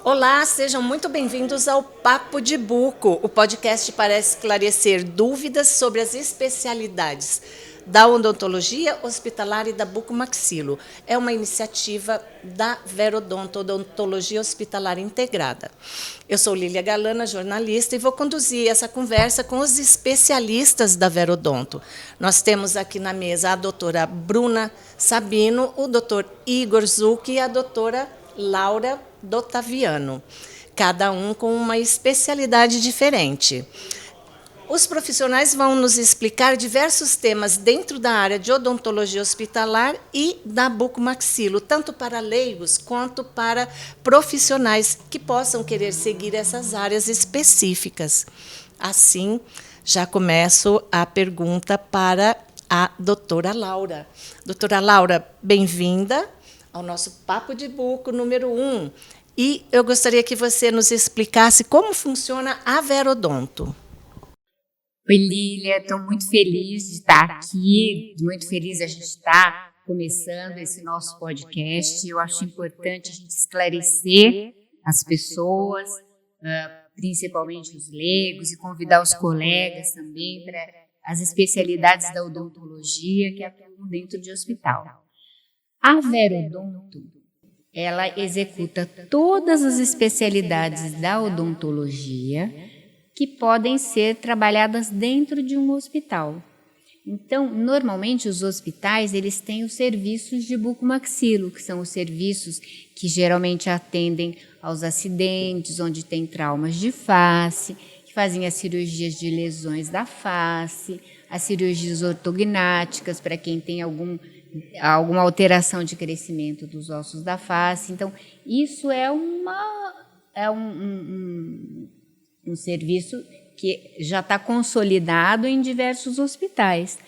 Olá, sejam muito bem-vindos ao Papo de Buco, o podcast para esclarecer dúvidas sobre as especialidades da odontologia hospitalar e da bucomaxilo. É uma iniciativa da Verodonto, Odontologia Hospitalar Integrada. Eu sou Lília Galana, jornalista, e vou conduzir essa conversa com os especialistas da Verodonto. Nós temos aqui na mesa a doutora Bruna Sabino, o doutor Igor Zucchi e a doutora Laura Dottaviano, cada um com uma especialidade diferente. Os profissionais vão nos explicar diversos temas dentro da área de odontologia hospitalar e da bucomaxilo, tanto para leigos quanto para profissionais que possam querer seguir essas áreas específicas. Assim, já começo a pergunta para a doutora Laura. Doutora Laura, bem-vinda ao nosso Papo de Buco número 1. E eu gostaria que você nos explicasse como funciona a Verodonto. Oi, Lília, estou muito feliz de estar aqui, muito feliz de a gente estar começando esse nosso podcast. Eu acho importante a gente esclarecer as pessoas, principalmente os leigos, e convidar os colegas também para as especialidades da odontologia que atuam dentro de hospital. A Verodonto, ela executa todas as especialidades da odontologia que podem ser trabalhadas dentro de um hospital. Então, normalmente os hospitais eles têm os serviços de bucomaxilo, que são os serviços que geralmente atendem aos acidentes, onde tem traumas de face, que fazem as cirurgias de lesões da face, as cirurgias ortognáticas para quem tem alguma alteração de crescimento dos ossos da face. Então, isso é um serviço que já está consolidado em diversos hospitais.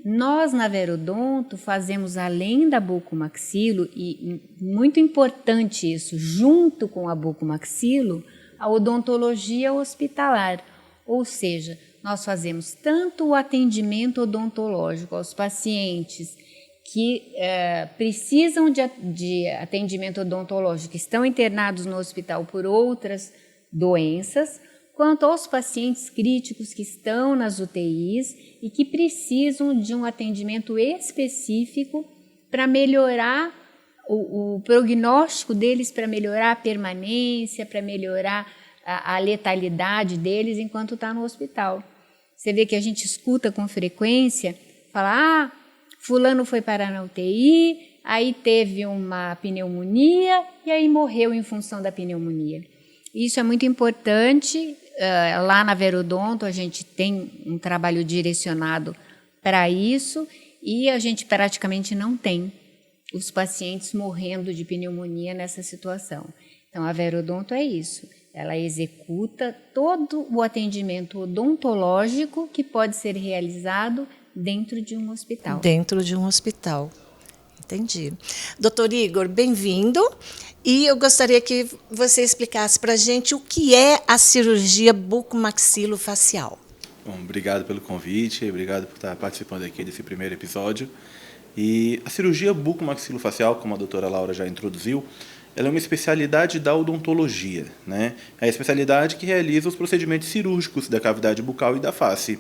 Nós, na Verodonto, fazemos, além da bucomaxilo, e muito importante isso, junto com a bucomaxilo, a odontologia hospitalar, ou seja, nós fazemos tanto o atendimento odontológico aos pacientes que precisam de atendimento odontológico, que estão internados no hospital por outras doenças, quanto aos pacientes críticos que estão nas UTIs e que precisam de um atendimento específico para melhorar o prognóstico deles, para melhorar a permanência, para melhorar a letalidade deles enquanto está no hospital. Você vê que a gente escuta com frequência, fala, fulano foi parar na UTI, aí teve uma pneumonia e aí morreu em função da pneumonia. Isso é muito importante. Lá na Verodonto a gente tem um trabalho direcionado para isso e a gente praticamente não tem os pacientes morrendo de pneumonia nessa situação. Então a Verodonto é isso, ela executa todo o atendimento odontológico que pode ser realizado dentro de um hospital. Dentro de um hospital. Entendi. Doutor Igor, bem-vindo. E eu gostaria que você explicasse para a gente o que é a cirurgia bucomaxilofacial. Bom, obrigado pelo convite, obrigado por estar participando aqui desse primeiro episódio. E a cirurgia bucomaxilofacial, como a doutora Laura já introduziu, ela é uma especialidade da odontologia, né? É a especialidade que realiza os procedimentos cirúrgicos da cavidade bucal e da face.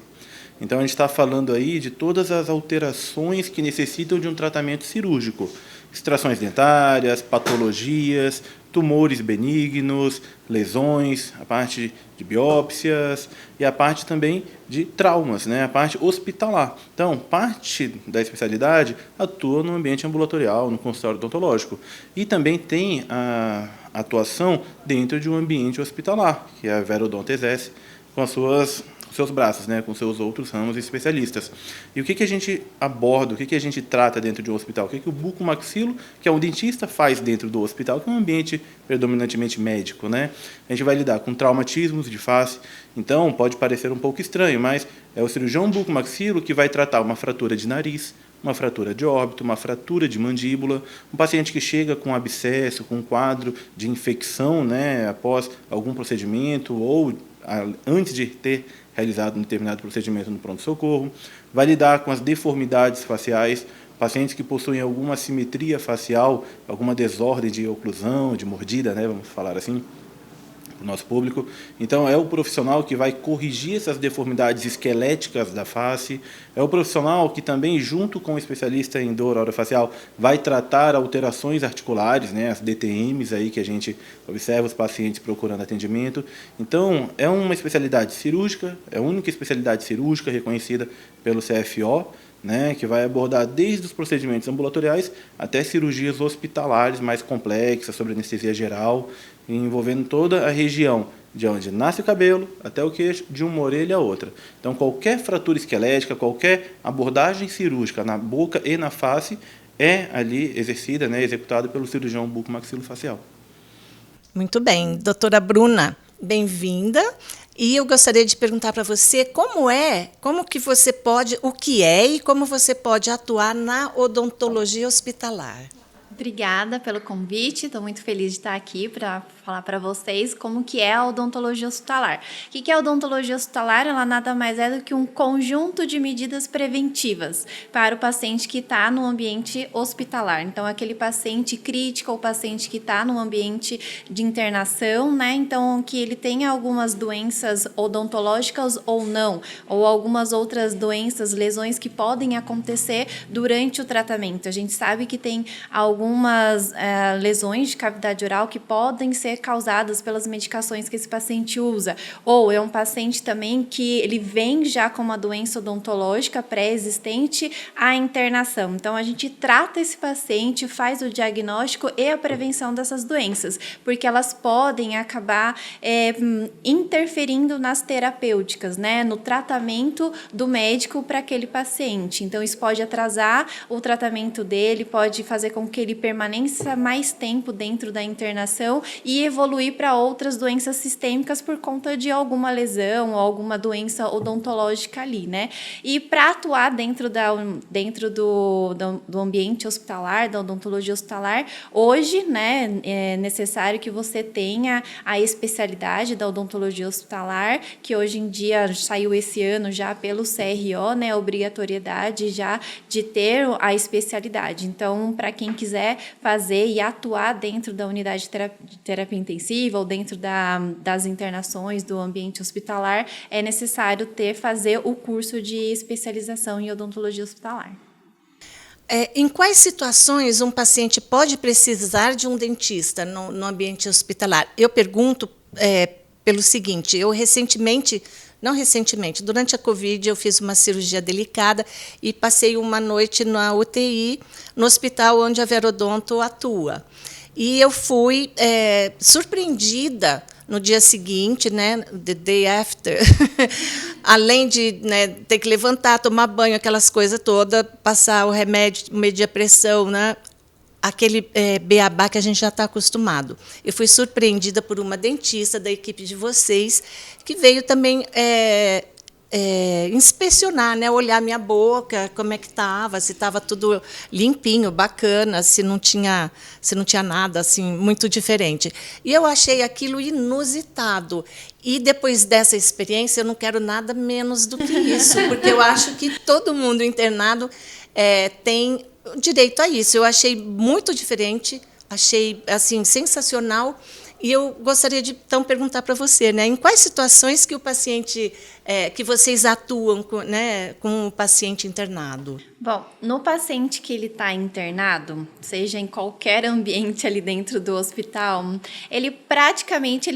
Então, a gente está falando aí de todas as alterações que necessitam de um tratamento cirúrgico. Extrações dentárias, patologias, tumores benignos, lesões, a parte de biópsias e a parte também de traumas, né? A parte hospitalar. Então, parte da especialidade atua no ambiente ambulatorial, no consultório odontológico. E também tem a atuação dentro de um ambiente hospitalar, que a Verodonto exerce com seus braços, né, com seus outros ramos especialistas. E o que a gente aborda, o que a gente trata dentro de um hospital? O que o bucomaxilo, que é um dentista, faz dentro do hospital, que é um ambiente predominantemente médico, né? A gente vai lidar com traumatismos de face, então pode parecer um pouco estranho, mas é o cirurgião bucomaxilo que vai tratar uma fratura de nariz, uma fratura de óbito, uma fratura de mandíbula, um paciente que chega com abscesso, com um quadro de infecção, né, após algum procedimento ou antes de ter realizado um determinado procedimento no pronto-socorro, vai lidar com as deformidades faciais, pacientes que possuem alguma assimetria facial, alguma desordem de oclusão, de mordida, né, vamos falar assim, para o nosso público. Então, é o profissional que vai corrigir essas deformidades esqueléticas da face, é o profissional que também, junto com o especialista em dor orofacial, vai tratar alterações articulares, né, as DTMs aí que a gente observa os pacientes procurando atendimento. Então, é uma especialidade cirúrgica, é a única especialidade cirúrgica reconhecida pelo CFO, né, que vai abordar desde os procedimentos ambulatoriais até cirurgias hospitalares mais complexas, sobre anestesia geral, envolvendo toda a região de onde nasce o cabelo até o queixo, de uma orelha a outra. Então, qualquer fratura esquelética, qualquer abordagem cirúrgica na boca e na face é ali exercida, né, executada pelo cirurgião bucomaxilofacial. Muito bem. Doutora Bruna, bem-vinda. E eu gostaria de perguntar para você como que você pode, o que é e como você pode atuar na odontologia hospitalar. Obrigada pelo convite, estou muito feliz de estar aqui para falar para vocês como que é a odontologia hospitalar. O que é a odontologia hospitalar? Ela nada mais é do que um conjunto de medidas preventivas para o paciente que está no ambiente hospitalar. Então, aquele paciente crítico ou paciente que está no ambiente de internação, né? Então, que ele tenha algumas doenças odontológicas ou não, ou algumas outras doenças, lesões que podem acontecer durante o tratamento. A gente sabe que tem algumas lesões de cavidade oral que podem ser causadas pelas medicações que esse paciente usa. Ou é um paciente também que ele vem já com uma doença odontológica pré-existente à internação. Então, a gente trata esse paciente, faz o diagnóstico e a prevenção dessas doenças, porque elas podem acabar interferindo nas terapêuticas, né? No tratamento do médico para aquele paciente. Então, isso pode atrasar o tratamento dele, pode fazer com que ele permaneça mais tempo dentro da internação e evoluir para outras doenças sistêmicas por conta de alguma lesão ou alguma doença odontológica ali, né? E para atuar dentro do ambiente hospitalar, da odontologia hospitalar, hoje, né, é necessário que você tenha a especialidade da odontologia hospitalar, que hoje em dia saiu esse ano já pelo CRO, né, a obrigatoriedade já de ter a especialidade. Então, para quem quiser fazer e atuar dentro da unidade de terapia intensiva ou dentro das internações do ambiente hospitalar, é necessário fazer o curso de especialização em odontologia hospitalar. Em quais situações um paciente pode precisar de um dentista no ambiente hospitalar? Eu pergunto pelo seguinte, durante a Covid eu fiz uma cirurgia delicada e passei uma noite na UTI, no hospital onde a Verodonto atua. E eu fui surpreendida no dia seguinte, né, the day after, além de, né, ter que levantar, tomar banho, aquelas coisas todas, passar o remédio, medir a pressão, né, aquele beabá que a gente já está acostumado. Eu fui surpreendida por uma dentista da equipe de vocês, que veio também inspecionar, né, olhar minha boca, como é que estava, se estava tudo limpinho, bacana, se não tinha nada assim muito diferente. E eu achei aquilo inusitado. E depois dessa experiência, eu não quero nada menos do que isso, porque eu acho que todo mundo internado tem direito a isso. Eu achei muito diferente, achei assim sensacional. E eu gostaria de, então, perguntar para você, né, em quais situações que o paciente, que vocês atuam com o paciente internado? Bom, no paciente que ele está internado, seja em qualquer ambiente ali dentro do hospital, ele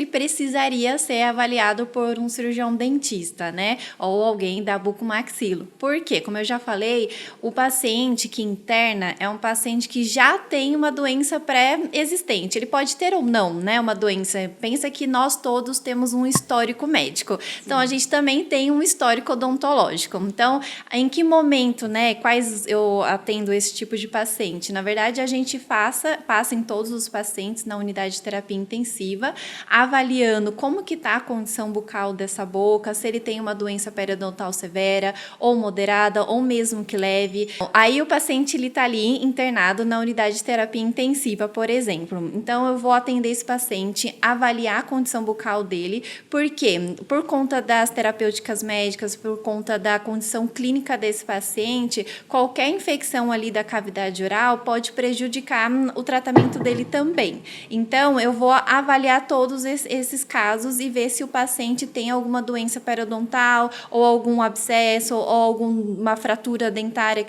precisaria ser avaliado por um cirurgião dentista, né? Ou alguém da bucomaxilo. Por quê? Como eu já falei, o paciente que interna é um paciente que já tem uma doença pré-existente. Ele pode ter ou não, né, uma doença. Pensa que nós todos temos um histórico médico. Sim. Então, a gente também tem um histórico odontológico. Então, em que momento, né, quais eu atendo esse tipo de paciente? Na verdade, a gente passa em todos os pacientes na unidade de terapia intensiva, avaliando como que está a condição bucal dessa boca, se ele tem uma doença periodontal severa, ou moderada, ou mesmo que leve. Aí o paciente está ali internado na unidade de terapia intensiva, por exemplo. Então, eu vou atender esse paciente, avaliar a condição bucal dele, porque por conta das terapêuticas terapêuticas médicas, por conta da condição clínica desse paciente, qualquer infecção ali da cavidade oral pode prejudicar o tratamento dele também. Então, eu vou avaliar todos esses casos e ver se o paciente tem alguma doença periodontal ou algum abscesso ou alguma fratura dentária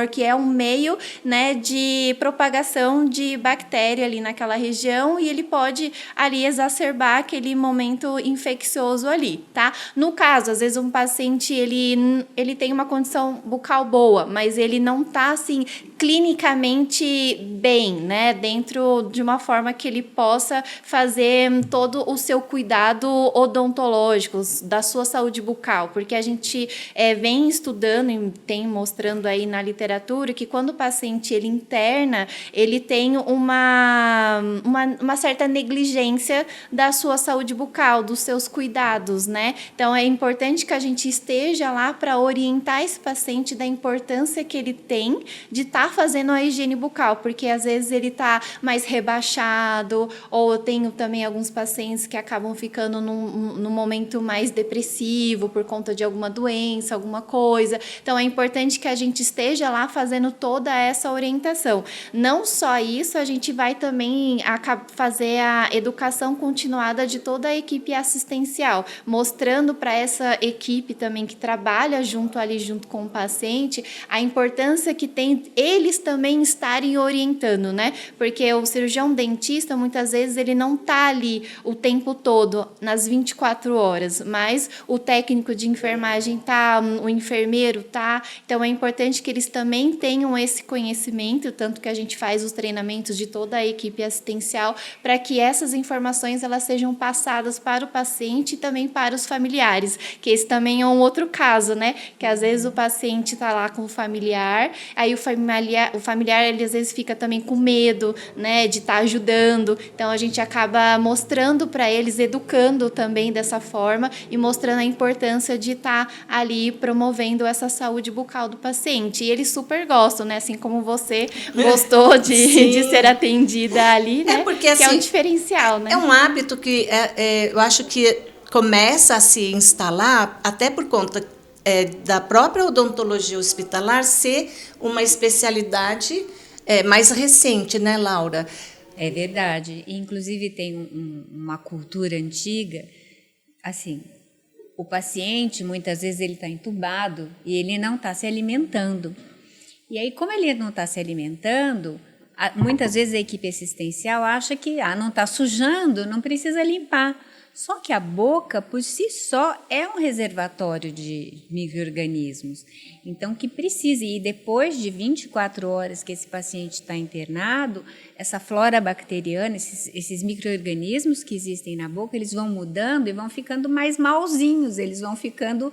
que é um meio, né, de propagação de bactéria ali naquela região e ele pode ali exacerbar aquele momento infeccioso ali, tá? No caso, às vezes um paciente ele tem uma condição bucal boa, mas ele não tá assim clinicamente bem, né, dentro de uma forma que ele possa fazer todo o seu cuidado odontológico da sua saúde bucal, porque a gente vem estudando e tem mostrando aí na literatura que quando o paciente ele interna, ele tem uma certa negligência da sua saúde bucal, dos seus cuidados, né? Então, é importante que a gente esteja lá para orientar esse paciente da importância que ele tem de estar fazendo a higiene bucal, porque às vezes ele está mais rebaixado, ou eu tenho também alguns pacientes que acabam ficando num momento mais depressivo por conta de alguma doença, alguma coisa. Então, é importante que a gente esteja lá fazendo toda essa orientação. Não só isso, a gente vai também fazer a educação continuada de toda a equipe assistencial, mostrando para essa equipe também que trabalha junto com o paciente, a importância que tem eles também estarem orientando, né? Porque o cirurgião dentista, muitas vezes, ele não está ali o tempo todo, nas 24 horas, mas o técnico de enfermagem tá, o enfermeiro tá, então é importante que eles também tenham esse conhecimento, tanto que a gente faz os treinamentos de toda a equipe assistencial, para que essas informações elas sejam passadas para o paciente e também para os familiares, que esse também é um outro caso, né? Que às vezes o paciente está lá com o familiar, aí o familiar ele às vezes fica também com medo, né, de estar ajudando, então a gente acaba mostrando para eles, educando também dessa forma e mostrando a importância de estar ali promovendo essa saúde bucal do paciente. E eles super gostam, né? Assim como você gostou de ser atendida ali, né? Porque, assim, que é um diferencial, né? É um hábito que eu acho que começa a se instalar até por conta da própria odontologia hospitalar ser uma especialidade mais recente, né, Laura? É verdade. Inclusive tem uma cultura antiga, assim, o paciente muitas vezes ele está entubado e ele não está se alimentando. E aí, como ele não está se alimentando, muitas vezes a equipe assistencial acha que não está sujando, não precisa limpar. Só que a boca, por si só, é um reservatório de micro-organismos. Então, que precisa, e depois de 24 horas que esse paciente está internado, essa flora bacteriana, esses micro-organismos que existem na boca, eles vão mudando e vão ficando mais malzinhos, eles vão ficando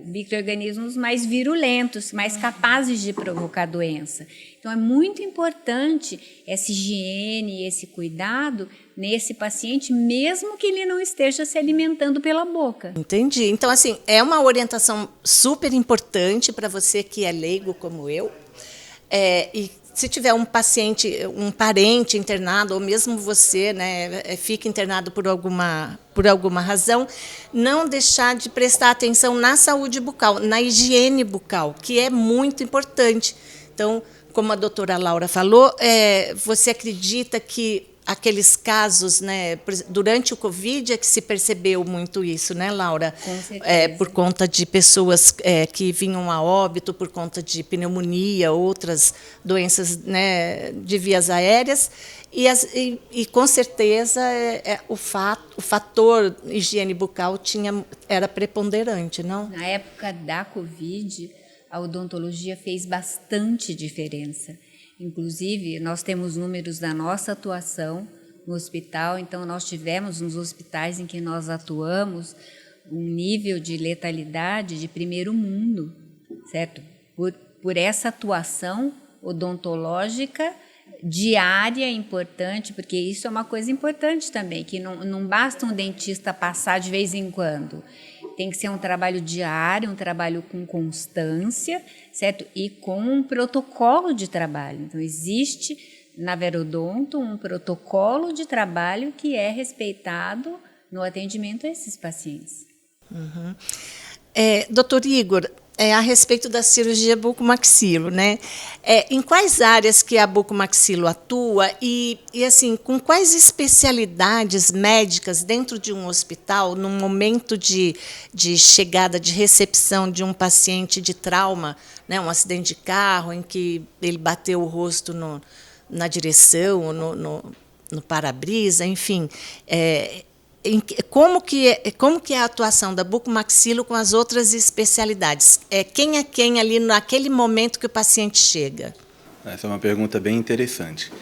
micro-organismos mais virulentos, mais capazes de provocar doença. Então, é muito importante essa higiene, esse cuidado nesse paciente, mesmo que ele não esteja se alimentando pela boca. Entendi. Então, assim, é uma orientação super importante para você que é leigo como eu. E se tiver um paciente, um parente internado, ou mesmo você, né, fica internado por alguma razão, não deixar de prestar atenção na saúde bucal, na higiene bucal, que é muito importante. Então, como a doutora Laura falou, você acredita que aqueles casos, né, durante o Covid é que se percebeu muito isso, né, Laura? Com certeza. Por conta de pessoas que vinham a óbito por conta de pneumonia, outras doenças, né, de vias aéreas, e com certeza o fator higiene bucal era preponderante, não? Na época da Covid, a odontologia fez bastante diferença. Inclusive, nós temos números da nossa atuação no hospital, então nós tivemos nos hospitais em que nós atuamos um nível de letalidade de primeiro mundo, certo? Por essa atuação odontológica diária importante, porque isso é uma coisa importante também, que não basta um dentista passar de vez em quando. Tem que ser um trabalho diário, um trabalho com constância, certo? E com um protocolo de trabalho. Então, existe na Verodonto um protocolo de trabalho que é respeitado no atendimento a esses pacientes. Doutor Igor, a respeito da cirurgia bucomaxilo, né? Em quais áreas que a bucomaxilo atua e assim, com quais especialidades médicas dentro de um hospital, no momento de chegada, de recepção de um paciente de trauma, né? Um acidente de carro em que ele bateu o rosto na direção, no para-brisa, enfim, como que é a atuação da bucomaxilo com as outras especialidades? Quem é quem ali naquele momento que o paciente chega? Essa é uma pergunta bem interessante.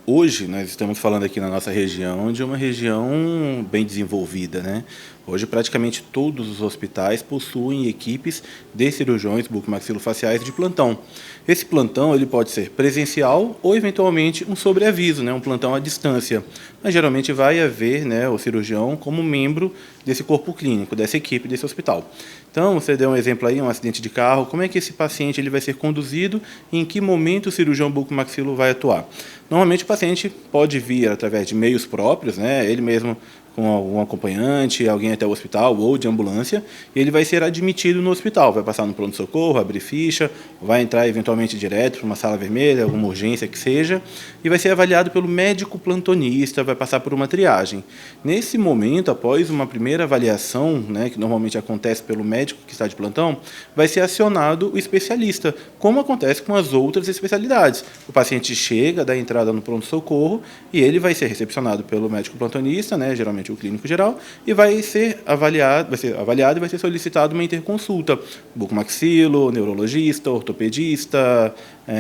Hoje, nós estamos falando aqui na nossa região de uma região bem desenvolvida, né? Hoje, praticamente todos os hospitais possuem equipes de cirurgiões bucomaxilofaciais de plantão. Esse plantão ele pode ser presencial ou, eventualmente, um sobreaviso, né? Um plantão à distância. Mas, geralmente, vai haver, né, o cirurgião como membro desse corpo clínico, dessa equipe, desse hospital. Então, você deu um exemplo aí, um acidente de carro. Como é que esse paciente ele vai ser conduzido e em que momento o cirurgião bucomaxilo vai atuar? Normalmente, o paciente pode vir através de meios próprios, né? Ele mesmo com algum acompanhante, alguém até o hospital ou de ambulância, e ele vai ser admitido no hospital, vai passar no pronto-socorro, abrir ficha, vai entrar eventualmente direto para uma sala vermelha, alguma urgência que seja, e vai ser avaliado pelo médico plantonista, vai passar por uma triagem. Nesse momento, após uma primeira avaliação, né, que normalmente acontece pelo médico que está de plantão, vai ser acionado o especialista, como acontece com as outras especialidades. O paciente chega, dá entrada no pronto-socorro, e ele vai ser recepcionado pelo médico plantonista, né, geralmente o clínico geral, e vai ser avaliado e vai ser solicitado uma interconsulta, bucomaxilo, neurologista, ortopedista,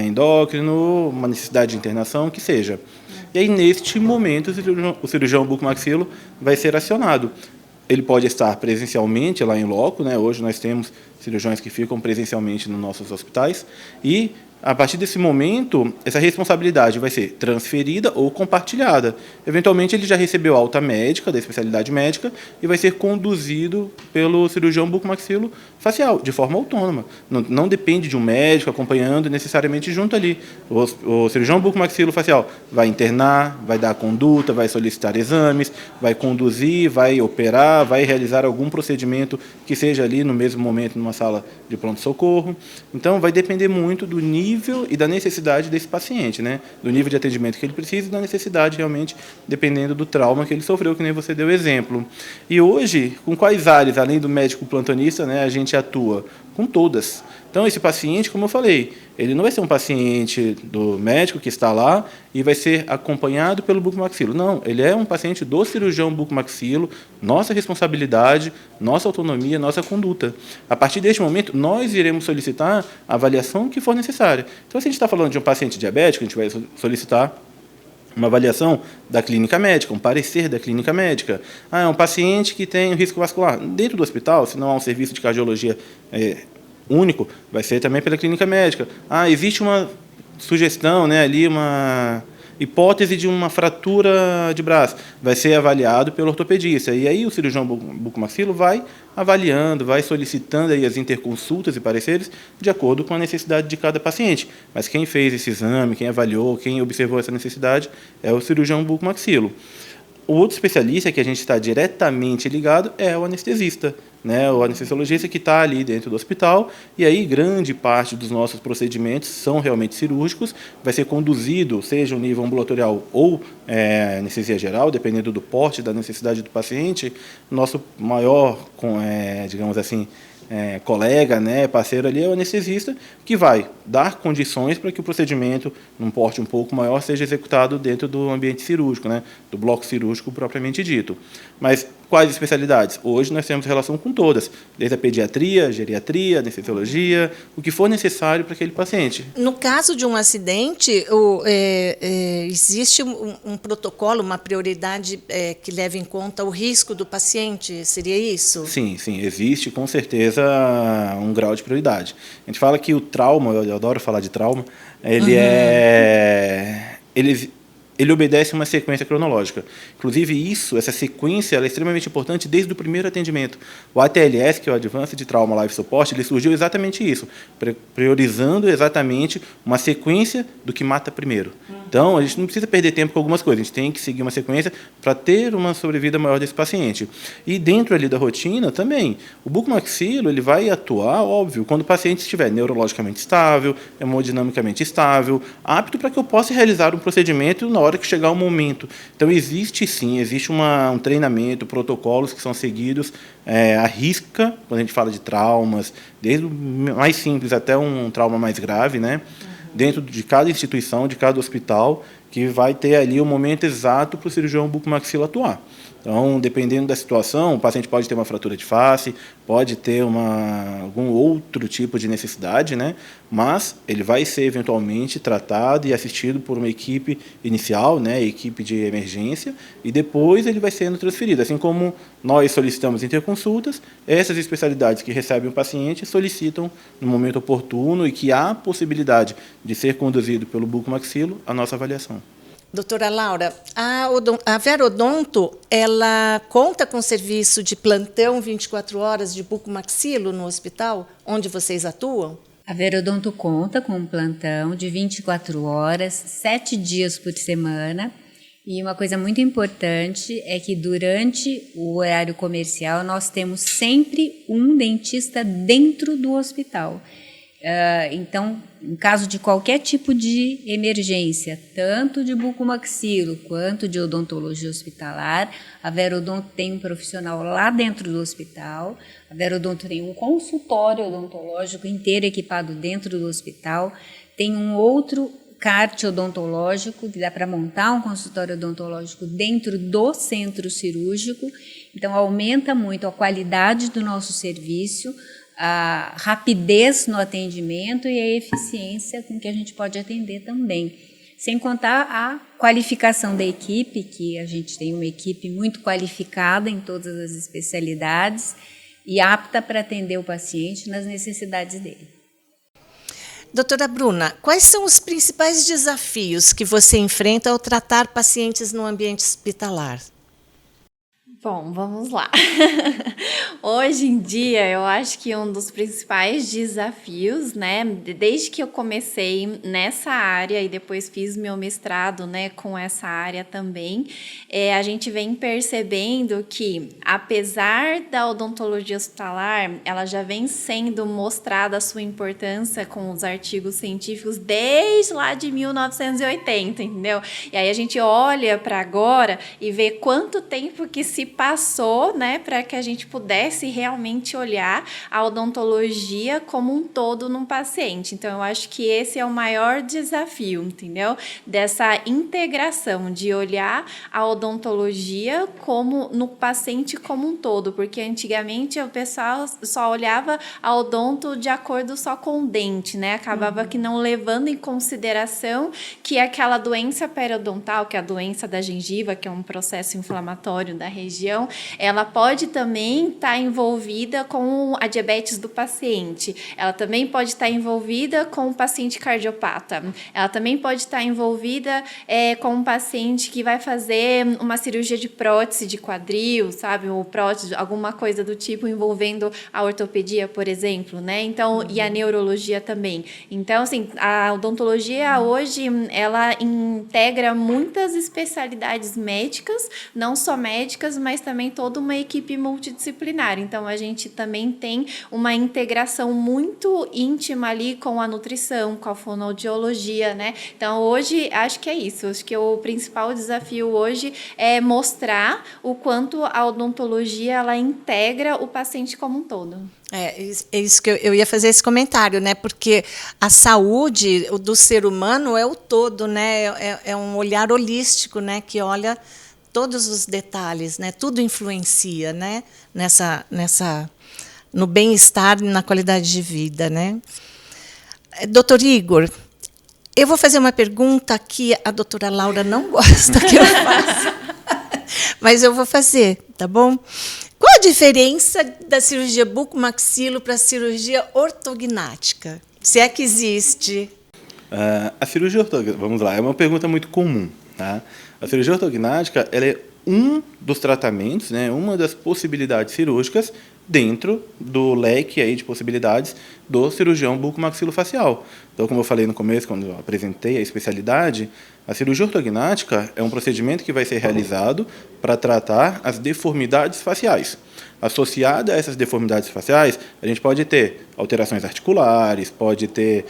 endócrino, uma necessidade de internação, que seja. E aí, neste momento, o cirurgião bucomaxilo vai ser acionado. Ele pode estar presencialmente lá em loco, né? Hoje nós temos cirurgiões que ficam presencialmente nos nossos hospitais, e a partir desse momento, essa responsabilidade vai ser transferida ou compartilhada. Eventualmente, ele já recebeu alta médica, da especialidade médica, e vai ser conduzido pelo cirurgião bucomaxilofacial, de forma autônoma. Não depende de um médico acompanhando necessariamente junto ali. O cirurgião bucomaxilofacial vai internar, vai dar conduta, vai solicitar exames, vai conduzir, vai operar, vai realizar algum procedimento que seja ali no mesmo momento numa sala de pronto-socorro. Então, vai depender muito do nível e da necessidade desse paciente, né? Do nível de atendimento que ele precisa e da necessidade realmente, dependendo do trauma que ele sofreu, que nem você deu exemplo. E hoje, com quais áreas, além do médico plantonista, né, a gente atua? Com todas. Então, esse paciente, como eu falei, ele não vai ser um paciente do médico que está lá e vai ser acompanhado pelo bucomaxilo. Não, ele é um paciente do cirurgião bucomaxilo, nossa responsabilidade, nossa autonomia, nossa conduta. A partir deste momento, nós iremos solicitar a avaliação que for necessária. Então, se a gente está falando de um paciente diabético, a gente vai solicitar uma avaliação da clínica médica, um parecer da clínica médica. É um paciente que tem risco vascular. Dentro do hospital, se não há um serviço de cardiologia único, vai ser também pela clínica médica. Existe uma sugestão, né, ali, uma hipótese de uma fratura de braço, vai ser avaliado pelo ortopedista. E aí o cirurgião bucomaxilo vai avaliando, vai solicitando aí as interconsultas e pareceres de acordo com a necessidade de cada paciente. Mas quem fez esse exame, quem avaliou, quem observou essa necessidade é o cirurgião bucomaxilo. O outro especialista que a gente está diretamente ligado é o anestesista, né? O anestesiologista que está ali dentro do hospital, e aí grande parte dos nossos procedimentos são realmente cirúrgicos, vai ser conduzido, seja no nível ambulatorial ou anestesia geral, dependendo do porte, da necessidade do paciente. Nosso maior, digamos assim, colega, né, parceiro ali é o anestesista, que vai dar condições para que o procedimento, num porte um pouco maior, seja executado dentro do ambiente cirúrgico, né, do bloco cirúrgico propriamente dito. Mas quais especialidades? Hoje nós temos relação com todas, desde a pediatria, geriatria, anestesiologia, o que for necessário para aquele paciente. No caso de um acidente, existe um protocolo, uma prioridade que leva em conta o risco do paciente? Seria isso? Sim, existe com certeza um grau de prioridade. A gente fala que o trauma, eu adoro falar de trauma, ele ele obedece uma sequência cronológica. Inclusive, essa sequência, ela é extremamente importante desde o primeiro atendimento. O ATLS, que é o Advanced Trauma Life Support, ele surgiu exatamente isso, priorizando exatamente uma sequência do que mata primeiro. Então, a gente não precisa perder tempo com algumas coisas, a gente tem que seguir uma sequência para ter uma sobrevida maior desse paciente. E dentro ali da rotina também, o bucomaxilo ele vai atuar, óbvio, quando o paciente estiver neurologicamente estável, hemodinamicamente estável, apto para que eu possa realizar um procedimento na hora que chegar o momento. Então, existe um treinamento, protocolos que são seguidos à risca, quando a gente fala de traumas, desde o mais simples até um trauma mais grave, né? Dentro de cada instituição, de cada hospital, que vai ter ali o momento exato para o cirurgião bucomaxilo atuar. Então, dependendo da situação, o paciente pode ter uma fratura de face, pode ter algum outro tipo de necessidade, né? Mas ele vai ser eventualmente tratado e assistido por uma equipe inicial, né? Equipe de emergência, e depois ele vai sendo transferido. Assim como nós solicitamos interconsultas, essas especialidades que recebem o paciente solicitam no momento oportuno e que há possibilidade de ser conduzido pelo bucomaxilo a nossa avaliação. Doutora Laura, a Verodonto, ela conta com serviço de plantão 24 horas de bucomaxilo no hospital, onde vocês atuam? A Verodonto conta com um plantão de 24 horas, 7 dias por semana. E uma coisa muito importante é que durante o horário comercial nós temos sempre um dentista dentro do hospital. Então, em caso de qualquer tipo de emergência, tanto de bucomaxilo quanto de odontologia hospitalar, a Verodonto tem um profissional lá dentro do hospital. A Verodonto tem um consultório odontológico inteiro equipado dentro do hospital, tem um outro CART odontológico, que dá para montar um consultório odontológico dentro do centro cirúrgico. Então, aumenta muito a qualidade do nosso serviço, a rapidez no atendimento e a eficiência com que a gente pode atender também. Sem contar a qualificação da equipe, que a gente tem uma equipe muito qualificada em todas as especialidades e apta para atender o paciente nas necessidades dele. Doutora Bruna, quais são os principais desafios que você enfrenta ao tratar pacientes no ambiente hospitalar? Bom, vamos lá. Hoje em dia, eu acho que um dos principais desafios, né, desde que eu comecei nessa área e depois fiz meu mestrado, né, com essa área também, a gente vem percebendo que, apesar da odontologia hospitalar, ela já vem sendo mostrada a sua importância com os artigos científicos desde lá de 1980, entendeu? E aí a gente olha para agora e vê quanto tempo que se passou, né, para que a gente pudesse realmente olhar a odontologia como um todo num paciente. Então, eu acho que esse é o maior desafio, entendeu? Dessa integração, de olhar a odontologia como no paciente como um todo, porque antigamente o pessoal só olhava a odonto de acordo só com o dente, né? Acabava que não levando em consideração que aquela doença periodontal, que é a doença da gengiva, que é um processo inflamatório da região, ela pode também estar envolvida com a diabetes do paciente. Ela também pode estar envolvida com o paciente cardiopata. Ela também pode estar envolvida com um paciente que vai fazer uma cirurgia de prótese de quadril, sabe? Ou prótese, alguma coisa do tipo envolvendo a ortopedia, por exemplo, né? Então, e a neurologia também. Então, assim, a odontologia hoje, ela integra muitas especialidades médicas, não só médicas, mas também toda uma equipe multidisciplinar. Então, a gente também tem uma integração muito íntima ali com a nutrição, com a fonoaudiologia, né? Então, hoje, acho que é isso. Acho que o principal desafio hoje é mostrar o quanto a odontologia, ela integra o paciente como um todo. É isso que eu ia fazer esse comentário, né? Porque a saúde do ser humano é o todo, né? É um olhar holístico, né? Que olha todos os detalhes, né? Tudo influencia, né? No bem-estar e na qualidade de vida, né? Doutor Igor, eu vou fazer uma pergunta que a doutora Laura não gosta que eu faça, mas eu vou fazer, tá bom? Qual a diferença da cirurgia bucomaxilo para a cirurgia ortognática? Se é que existe. A cirurgia ortognática, vamos lá, é uma pergunta muito comum, Tá? A cirurgia ortognática ela é um dos tratamentos, né, uma das possibilidades cirúrgicas dentro do leque aí de possibilidades do cirurgião bucomaxilofacial. Então, como eu falei no começo, quando eu apresentei a especialidade, a cirurgia ortognática é um procedimento que vai ser realizado para tratar as deformidades faciais. Associada a essas deformidades faciais, a gente pode ter alterações articulares, pode ter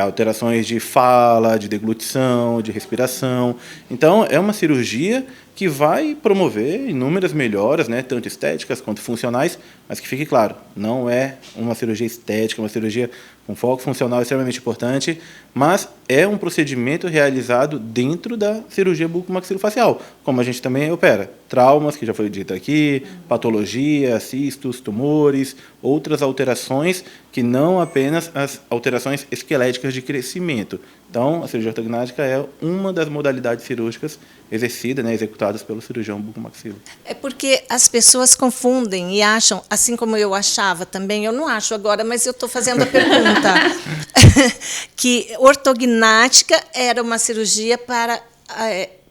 alterações de fala, de deglutição, de respiração. Então, é uma cirurgia que vai promover inúmeras melhoras, né, tanto estéticas quanto funcionais, mas que fique claro, não é uma cirurgia estética, uma cirurgia com foco funcional extremamente importante, mas é um procedimento realizado dentro da cirurgia bucomaxilofacial, como a gente também opera traumas, que já foi dito aqui, patologia, cistos, tumores, outras alterações que não apenas as alterações esqueléticas de crescimento. Então, a cirurgia ortognática é uma das modalidades cirúrgicas exercidas, né, executadas pelo cirurgião bucomaxilo. É porque as pessoas confundem e acham, assim como eu achava também, eu não acho agora, mas eu estou fazendo a pergunta, que ortognática era uma cirurgia para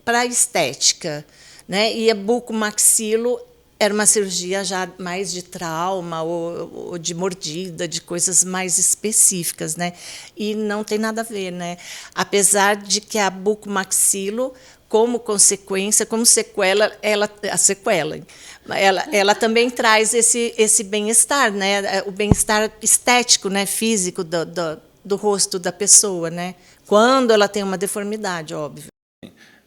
a estética, né? E a bucomaxilo era uma cirurgia já mais de trauma ou de mordida, de coisas mais específicas, né? E não tem nada a ver, né? Apesar de que a bucomaxilo, como consequência, como sequela, ela também traz esse bem-estar, né? O bem-estar estético, né? Físico do rosto da pessoa, né? Quando ela tem uma deformidade, óbvio.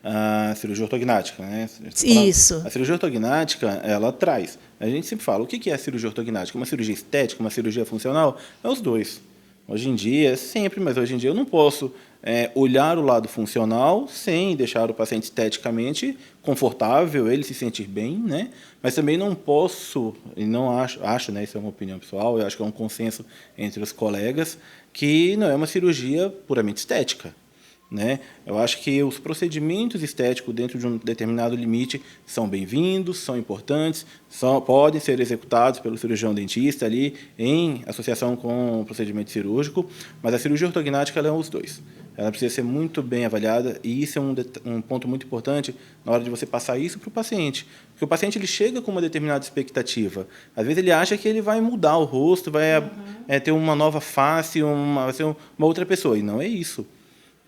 A cirurgia ortognática, né? Isso. A cirurgia ortognática, ela traz. A gente sempre fala, o que é a cirurgia ortognática? Uma cirurgia estética, uma cirurgia funcional? É os dois. Hoje em dia, sempre, mas hoje em dia eu não posso olhar o lado funcional sem deixar o paciente esteticamente confortável, ele se sentir bem, né? Mas também não posso, e não acho, né, isso é uma opinião pessoal, eu acho que é um consenso entre os colegas, que não é uma cirurgia puramente estética. Né? Eu acho que os procedimentos estéticos dentro de um determinado limite são bem-vindos, são importantes, podem ser executados pelo cirurgião dentista ali em associação com o procedimento cirúrgico, mas a cirurgia ortognática ela é os dois. Ela precisa ser muito bem avaliada e isso é um ponto muito importante na hora de você passar isso para o paciente. Porque o paciente ele chega com uma determinada expectativa. Às vezes ele acha que ele vai mudar o rosto, vai ter uma nova face, vai ser uma outra pessoa, e não é isso.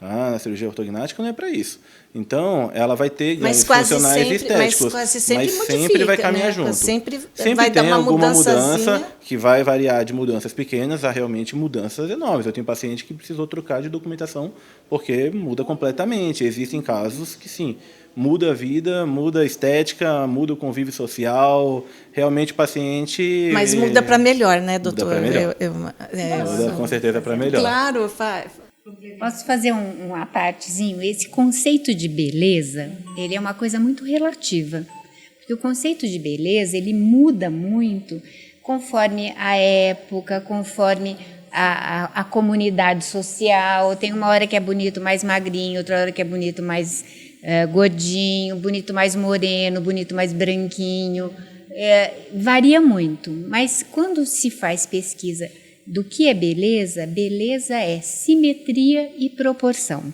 A cirurgia ortognática não é para isso. Então, ela vai ter ganhos funcionais e estéticos, mas sempre sempre vai caminhar, né, junto. Sempre vai ter alguma mudança que vai variar de mudanças pequenas a realmente mudanças enormes. Eu tenho paciente que precisou trocar de documentação porque muda completamente. Existem casos que, sim, muda a vida, muda a estética, muda o convívio social. Realmente o paciente... Mas muda para melhor, né, doutor? Muda para melhor. Muda com certeza para melhor. Claro, Posso fazer um apartezinho? Esse conceito de beleza, ele é uma coisa muito relativa. Porque o conceito de beleza, ele muda muito conforme a época, conforme a comunidade social. Tem uma hora que é bonito mais magrinho, outra hora que é bonito mais gordinho, bonito mais moreno, bonito mais branquinho. Varia muito. Mas quando se faz pesquisa do que é beleza, beleza é simetria e proporção.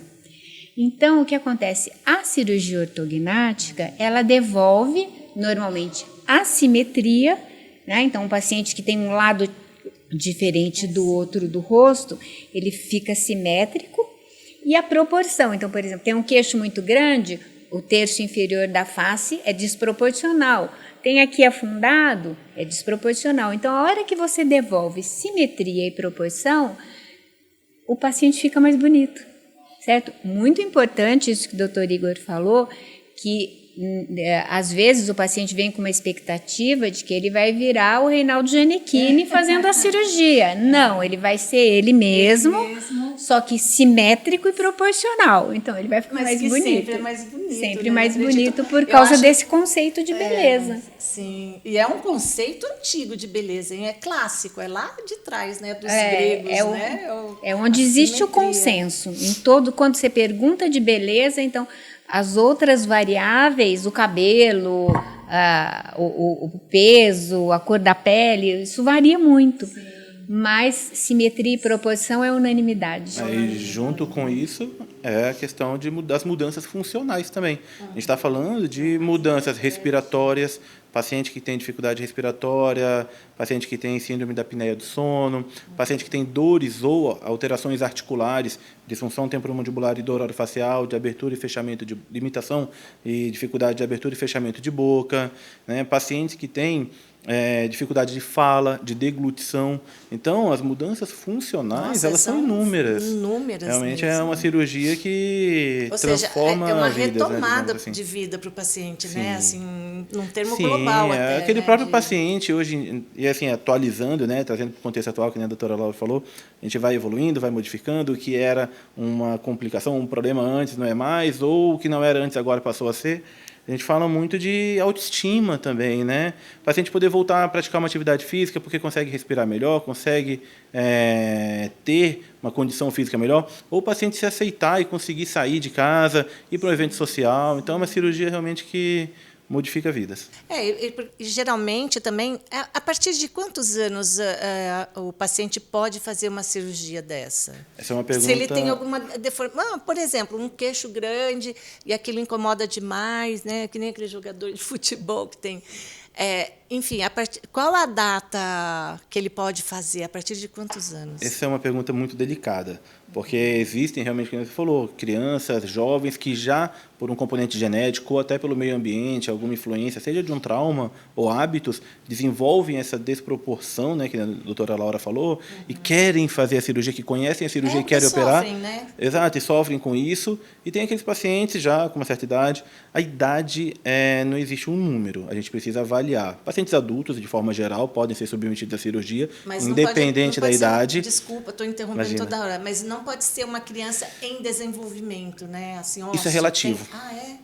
Então, o que acontece? A cirurgia ortognática, ela devolve, normalmente, a simetria, né? Então, um paciente que tem um lado diferente do outro do rosto, ele fica simétrico, e a proporção. Então, por exemplo, tem um queixo muito grande, o terço inferior da face é desproporcional. Tem aqui afundado, é desproporcional. Então, a hora que você devolve simetria e proporção, o paciente fica mais bonito, certo? Muito importante isso que o doutor Igor falou, que às vezes o paciente vem com uma expectativa de que ele vai virar o Reinaldo Gianecchini fazendo a cirurgia. Não, ele vai ser ele mesmo, só que simétrico e proporcional. Então, ele vai ficar mais bonito. Sempre é mais bonito. Sempre, né? mais bonito por causa desse conceito de beleza. Sim, e é um conceito antigo de beleza, hein? É clássico, é lá de trás, né? Dos gregos, né? É onde existe o consenso. Em todo, quando você pergunta de beleza, então... As outras variáveis, o cabelo, o peso, a cor da pele, isso varia muito. Sim. mas simetria e proposição é unanimidade. Aí, junto com isso, é a questão das mudanças funcionais também. A gente está falando de mudanças respiratórias, paciente que tem dificuldade respiratória, paciente que tem síndrome da apneia do sono, paciente que tem dores ou alterações articulares, disfunção temporomandibular e dor orofacial, de abertura e fechamento, de limitação e dificuldade de abertura e fechamento de boca, né? Pacientes que têm dificuldade de fala, de deglutição. Então, as mudanças funcionais, elas são inúmeras. Realmente mesmo. é uma cirurgia que transforma seja, é uma vidas, retomada assim, de vida para o paciente, Sim. né? Assim, num termo Sim, global até. Aquele né? próprio paciente hoje, e assim, atualizando, né, trazendo para o contexto atual, que nem a doutora Laura falou, a gente vai evoluindo, vai modificando, o que era uma complicação, um problema antes não é mais, ou o que não era antes agora passou a ser. A gente fala muito de autoestima também, né? O paciente poder voltar a praticar uma atividade física porque consegue respirar melhor, consegue ter uma condição física melhor, ou o paciente se aceitar e conseguir sair de casa, ir para um evento social. Então, é uma cirurgia realmente que modifica vidas. E geralmente também, a partir de quantos anos o paciente pode fazer uma cirurgia dessa? Essa é uma pergunta... Se ele tem alguma deformação, por exemplo, um queixo grande e aquilo incomoda demais, né? Que nem aquele jogador de futebol que tem... enfim, qual a data que ele pode fazer? A partir de quantos anos? Essa é uma pergunta muito delicada, porque existem realmente, como você falou, crianças, jovens que já, por um componente genético ou até pelo meio ambiente, alguma influência, seja de um trauma ou hábitos, desenvolvem essa desproporção, né, que a doutora Laura falou, e querem fazer a cirurgia, que conhecem a cirurgia e querem operar. Sofrem, né? Exato, e sofrem com isso. E tem aqueles pacientes já com uma certa idade. A idade não existe um número, a gente precisa avaliar. Pacientes adultos, de forma geral, podem ser submetidos à cirurgia, mas independente da idade. Desculpa, estou interrompendo toda hora, mas não pode ser uma criança em desenvolvimento, né? Assim, isso é relativo. É?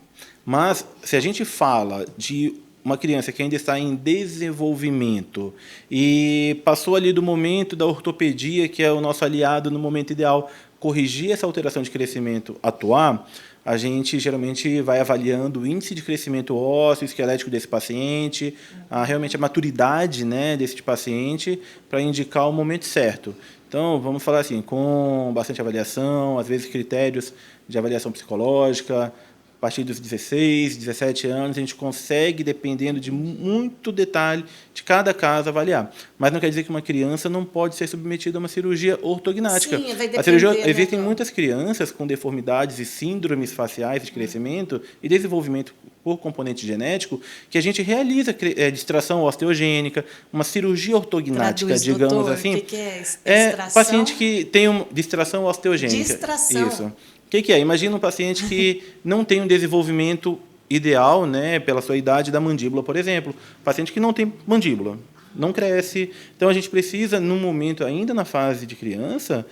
Mas, se a gente fala de uma criança que ainda está em desenvolvimento e passou ali do momento da ortopedia, que é o nosso aliado no momento ideal, corrigir essa alteração de crescimento, atuar, a gente geralmente vai avaliando o índice de crescimento ósseo, esquelético desse paciente, realmente a maturidade, né, desse paciente, para indicar o momento certo. Então, vamos falar assim, com bastante avaliação, às vezes critérios de avaliação psicológica. A partir dos 16, 17 anos, a gente consegue, dependendo de muito detalhe de cada caso, avaliar. Mas não quer dizer que uma criança não pode ser submetida a uma cirurgia ortognática. Sim, vai depender, existem muitas crianças com deformidades e síndromes faciais de crescimento e desenvolvimento por componente genético, que a gente realiza distração osteogênica, uma cirurgia ortognática, Traduz, digamos doutor, assim. O que é extração? Paciente que tem distração osteogênica. Distração. Isso. O que é? Imagina um paciente que não tem um desenvolvimento ideal, né, pela sua idade da mandíbula, por exemplo. Paciente que não tem mandíbula, não cresce. Então, a gente precisa, num momento ainda na fase de criança,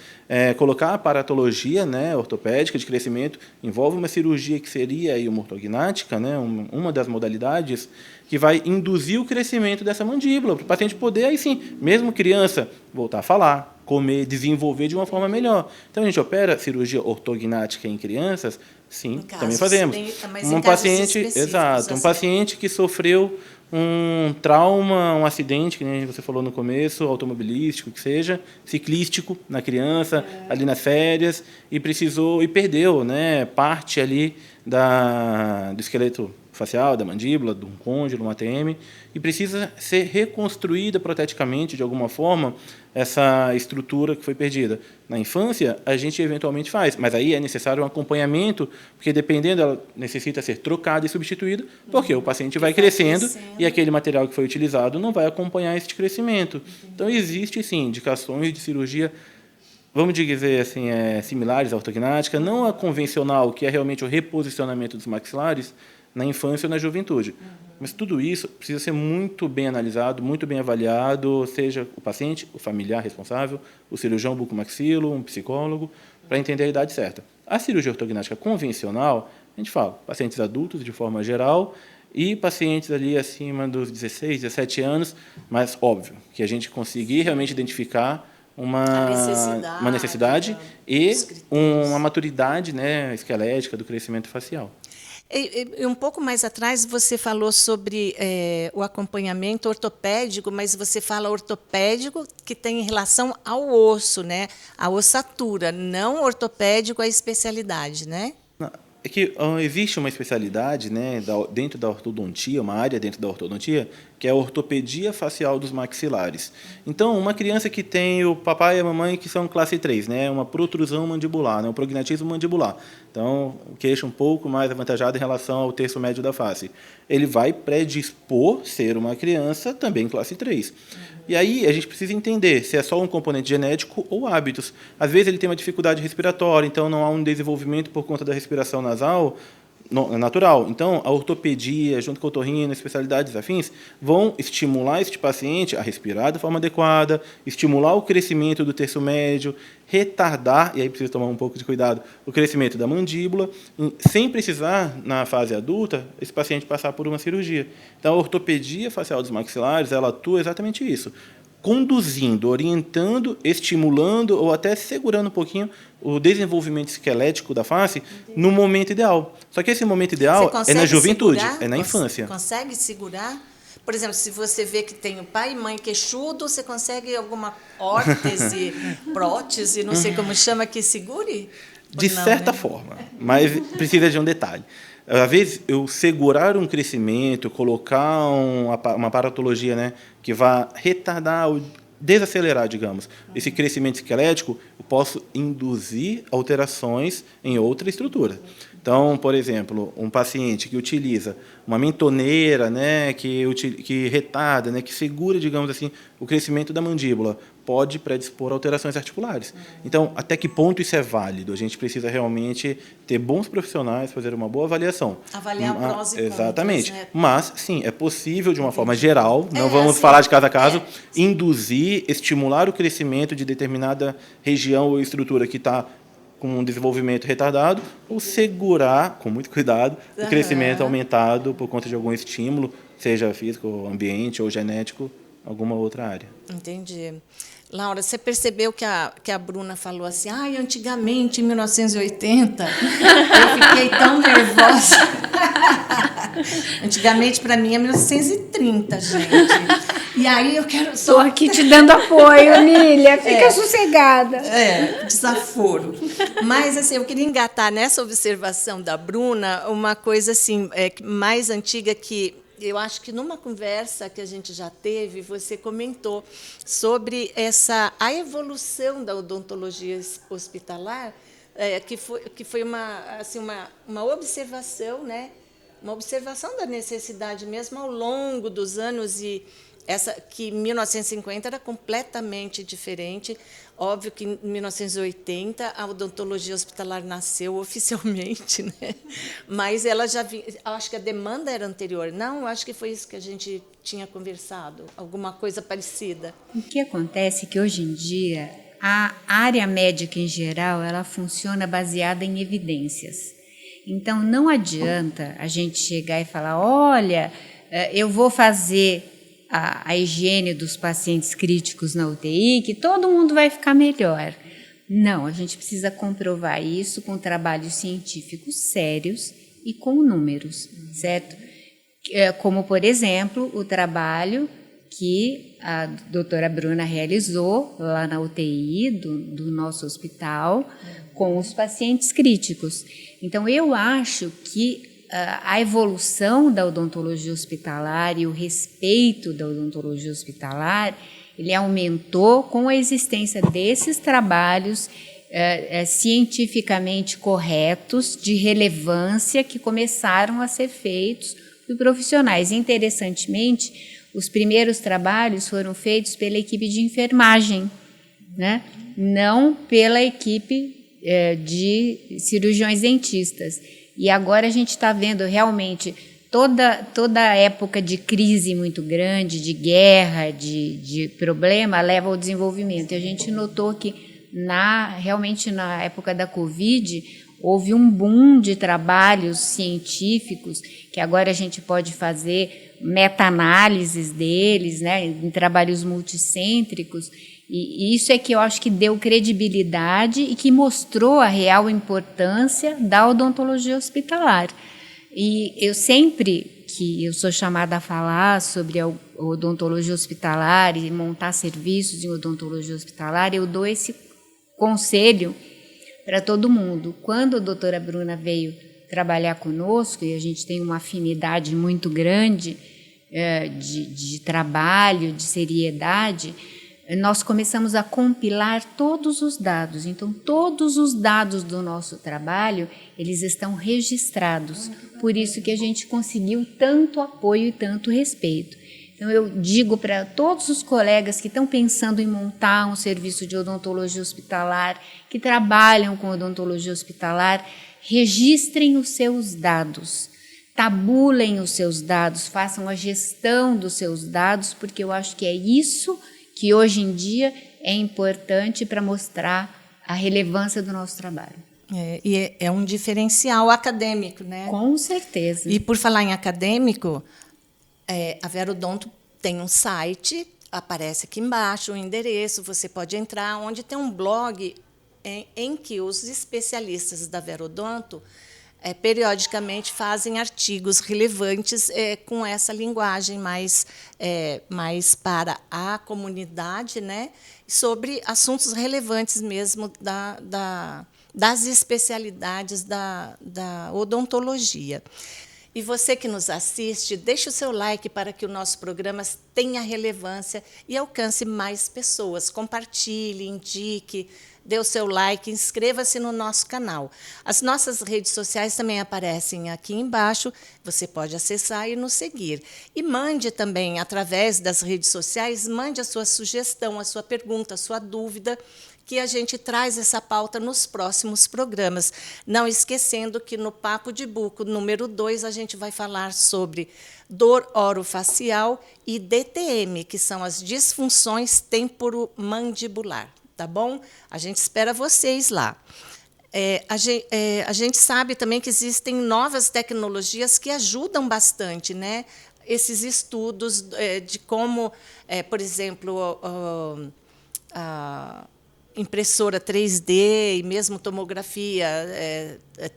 colocar a aparatologia, né, ortopédica de crescimento, envolve uma cirurgia que seria aí uma ortognática, né, uma das modalidades, que vai induzir o crescimento dessa mandíbula, para o paciente poder, aí sim, mesmo criança, voltar a falar, comer, desenvolver de uma forma melhor. Então, a gente opera cirurgia ortognática em crianças? Sim, também fazemos. Um paciente, exato, um paciente que sofreu um trauma, um acidente, que nem você falou no começo, automobilístico, que seja, ciclístico na criança, ali nas férias, e perdeu, né, parte ali do esqueleto facial, da mandíbula, de um côndilo, um ATM, e precisa ser reconstruída proteticamente, de alguma forma, essa estrutura que foi perdida. Na infância, a gente eventualmente faz, mas aí é necessário um acompanhamento, porque dependendo, ela necessita ser trocada e substituída, porque o paciente vai crescendo e aquele material que foi utilizado não vai acompanhar esse crescimento. Então, existe, sim, indicações de cirurgia, vamos dizer assim, similares à ortognática, não a convencional, que é realmente o reposicionamento dos maxilares, na infância ou na juventude. Mas tudo isso precisa ser muito bem analisado, muito bem avaliado, seja o paciente, o familiar responsável, o cirurgião bucomaxilo, um psicólogo, para entender a idade certa. A cirurgia ortognática convencional, a gente fala, pacientes adultos de forma geral e pacientes ali acima dos 16, 17 anos, mas óbvio que a gente conseguir realmente identificar uma necessidade e uma maturidade, né, esquelética do crescimento facial. E um pouco mais atrás você falou sobre o acompanhamento ortopédico, mas você fala ortopédico que tem relação ao osso, né? A ossatura, não ortopédico a especialidade, né? É que existe uma especialidade, né, dentro da ortodontia, uma área dentro da ortodontia, que é a ortopedia facial dos maxilares. Então, uma criança que tem o papai e a mamãe que são classe 3, né, uma protrusão mandibular, né, um prognatismo mandibular. Então, o queixo um pouco mais avantajado em relação ao terço médio da face. Ele vai predispor ser uma criança também classe 3. E aí a gente precisa entender se é só um componente genético ou hábitos. Às vezes ele tem uma dificuldade respiratória, então não há um desenvolvimento por conta da respiração nasal natural. Então, a ortopedia, junto com a otorrino, especialidades afins, vão estimular este paciente a respirar de forma adequada, estimular o crescimento do terço médio, retardar, e aí precisa tomar um pouco de cuidado, o crescimento da mandíbula, sem precisar, na fase adulta, esse paciente passar por uma cirurgia. Então, a ortopedia facial dos maxilares, ela atua exatamente isso, conduzindo, orientando, estimulando ou até segurando um pouquinho o desenvolvimento esquelético da face no momento ideal. Só que esse momento ideal é na juventude, é na infância. Consegue segurar? Por exemplo, se você vê que tem o pai e mãe queixudo, você consegue alguma órtese, prótese, não sei como chama, que segure? De certa forma, mas precisa de um detalhe. Às vezes, eu segurar um crescimento, colocar uma aparatologia, né, que vá retardar ou desacelerar, digamos, esse crescimento esquelético, eu posso induzir alterações em outra estrutura. Então, por exemplo, um paciente que utiliza uma mentoneira, né, que retarda, né, que segura, digamos assim, o crescimento da mandíbula, pode predispor a alterações articulares. Então, até que ponto isso é válido? A gente precisa realmente ter bons profissionais, fazer uma boa avaliação. Avaliar prós e contras. Exatamente. Né? Mas, sim, é possível, de uma forma geral, não vamos falar de caso a caso, induzir, estimular o crescimento de determinada região ou estrutura que está com um desenvolvimento retardado, ou segurar, com muito cuidado, o crescimento aumentado por conta de algum estímulo, seja físico, ambiente ou genético, alguma outra área. Entendi. Laura, você percebeu que a Bruna falou assim, antigamente, em 1980, eu fiquei tão nervosa. Antigamente, para mim, é 1930, gente. E aí eu quero... Estou aqui te dando apoio, Nília. Fica sossegada. Desaforo. Mas, assim, eu queria engatar nessa observação da Bruna uma coisa assim, mais antiga que... Eu acho que numa conversa que a gente já teve, você comentou sobre a evolução da odontologia hospitalar, que foi uma observação, né? Uma observação da necessidade mesmo ao longo dos anos, e que em 1950 era completamente diferente. Óbvio que em 1980 a odontologia hospitalar nasceu oficialmente, né? Mas ela já vinha, acho que a demanda era anterior. Não, acho que foi isso que a gente tinha conversado, alguma coisa parecida. O que acontece é que hoje em dia a área médica em geral, ela funciona baseada em evidências. Então não adianta a gente chegar e falar, olha, eu vou fazer a higiene dos pacientes críticos na UTI, que todo mundo vai ficar melhor. Não, a gente precisa comprovar isso com trabalhos científicos sérios e com números, certo? Como, por exemplo, o trabalho que a doutora Bruna realizou lá na UTI do nosso hospital com os pacientes críticos. Então, eu acho que a evolução da odontologia hospitalar e o respeito da odontologia hospitalar, ele aumentou com a existência desses trabalhos cientificamente corretos, de relevância, que começaram a ser feitos por profissionais. Interessantemente, os primeiros trabalhos foram feitos pela equipe de enfermagem, né? Não pela equipe de cirurgiões dentistas. E agora a gente está vendo realmente toda a época de crise muito grande, de guerra, de problema, leva ao desenvolvimento. E a gente notou que realmente na época da Covid houve um boom de trabalhos científicos, que agora a gente pode fazer meta-análises deles, né, em trabalhos multicêntricos. E isso é que eu acho que deu credibilidade e que mostrou a real importância da odontologia hospitalar. E eu sempre que eu sou chamada a falar sobre a odontologia hospitalar e montar serviços em odontologia hospitalar, eu dou esse conselho para todo mundo. Quando a doutora Bruna veio trabalhar conosco, e a gente tem uma afinidade muito grande de trabalho, de seriedade, nós começamos a compilar todos os dados. Então, todos os dados do nosso trabalho, eles estão registrados. Por isso que a gente conseguiu tanto apoio e tanto respeito. Então, eu digo para todos os colegas que estão pensando em montar um serviço de odontologia hospitalar, que trabalham com odontologia hospitalar, registrem os seus dados, tabulem os seus dados, façam a gestão dos seus dados, porque eu acho que é isso que hoje em dia é importante para mostrar a relevância do nosso trabalho. E é um diferencial acadêmico, né? Com certeza. E por falar em acadêmico, a Verodonto tem um site, aparece aqui embaixo o endereço, você pode entrar, onde tem um blog em que os especialistas da Verodonto periodicamente fazem artigos relevantes com essa linguagem mais para a comunidade, né, sobre assuntos relevantes mesmo das especialidades da odontologia. E você que nos assiste, deixe o seu like para que o nosso programa tenha relevância e alcance mais pessoas. Compartilhe, indique, dê o seu like, inscreva-se no nosso canal. As nossas redes sociais também aparecem aqui embaixo, você pode acessar e nos seguir. E mande também, através das redes sociais, mande a sua sugestão, a sua pergunta, a sua dúvida, que a gente traz essa pauta nos próximos programas. Não esquecendo que no Papo de Buco, número 2, a gente vai falar sobre dor orofacial e DTM, que são as disfunções temporomandibular. Tá bom? A gente espera vocês lá. A gente sabe também que existem novas tecnologias que ajudam bastante, né? Esses estudos de como, por exemplo, a impressora 3D e mesmo tomografia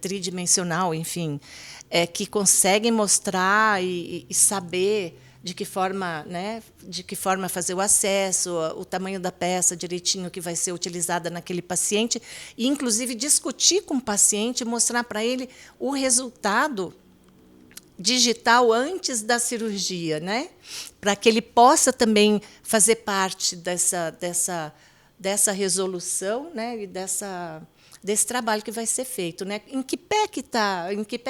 tridimensional, enfim, que conseguem mostrar e saber de que forma, né, fazer o acesso, o tamanho da peça direitinho que vai ser utilizada naquele paciente, e inclusive discutir com o paciente, mostrar para ele o resultado digital antes da cirurgia, né, para que ele possa também fazer parte dessa resolução, né, e desse trabalho que vai ser feito, né? Em que pé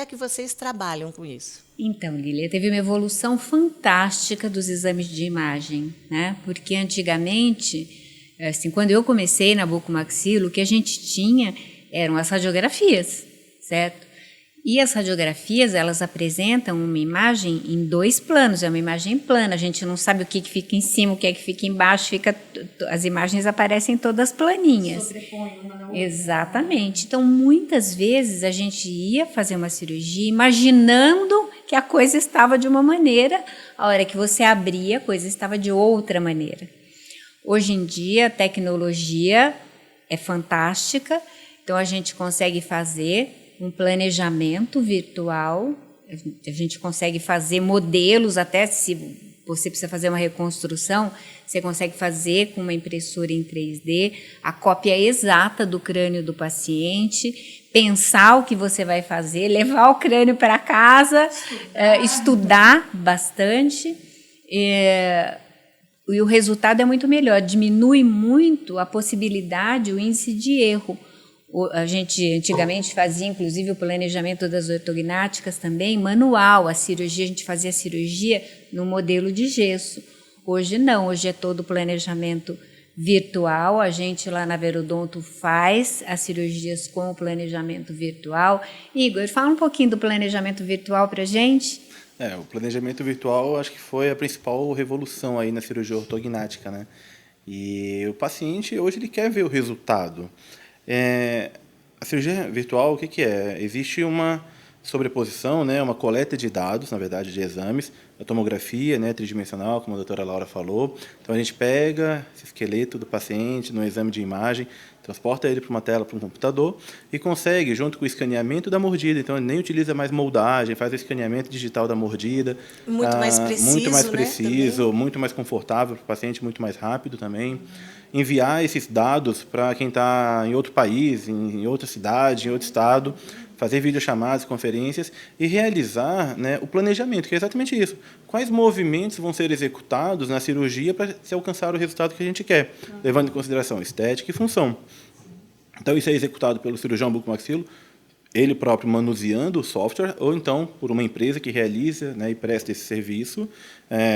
que vocês trabalham com isso? Então, Lília, teve uma evolução fantástica dos exames de imagem, né? Porque antigamente, assim, quando eu comecei na bucomaxilo, o que a gente tinha eram as radiografias, certo? E as radiografias, elas apresentam uma imagem em 2 planos, é uma imagem plana, a gente não sabe o que fica em cima, o que é que fica embaixo, as imagens aparecem todas planinhas. Sobrepõe uma na outra. Exatamente. Então, muitas vezes a gente ia fazer uma cirurgia imaginando que a coisa estava de uma maneira, a hora que você abria, a coisa estava de outra maneira. Hoje em dia, a tecnologia é fantástica, então a gente consegue fazer um planejamento virtual, a gente consegue fazer modelos, até se você precisa fazer uma reconstrução, você consegue fazer com uma impressora em 3D, a cópia exata do crânio do paciente, pensar o que você vai fazer, levar o crânio para casa, estudar bastante, e o resultado é muito melhor, diminui muito a possibilidade, o índice de erro. A gente antigamente fazia, inclusive, o planejamento das ortognáticas também, manual. A gente fazia a cirurgia no modelo de gesso. Hoje não, hoje é todo o planejamento virtual. A gente lá na Verodonto faz as cirurgias com o planejamento virtual. Igor, fala um pouquinho do planejamento virtual para a gente. O planejamento virtual acho que foi a principal revolução aí na cirurgia ortognática, né? E o paciente hoje ele quer ver o resultado. A cirurgia virtual, o que é? Existe uma sobreposição, né, uma coleta de dados, na verdade, de exames, a tomografia, né, tridimensional, como a doutora Laura falou. Então, a gente pega esse esqueleto do paciente no exame de imagem, transporta ele para uma tela, para um computador e consegue, junto com o escaneamento da mordida, então ele nem utiliza mais moldagem, faz o escaneamento digital da mordida. Muito mais preciso, muito mais né, preciso, também. muito mais confortável para o paciente, muito mais rápido também. Enviar esses dados para quem está em outro país, em outra cidade, em outro estado, fazer videochamadas, conferências e realizar, né, o planejamento, que é exatamente isso. Quais movimentos vão ser executados na cirurgia para se alcançar o resultado que a gente quer, levando em consideração estética e função. Então, isso é executado pelo cirurgião bucomaxilo, ele próprio manuseando o software, ou então por uma empresa que realiza, né, e presta esse serviço,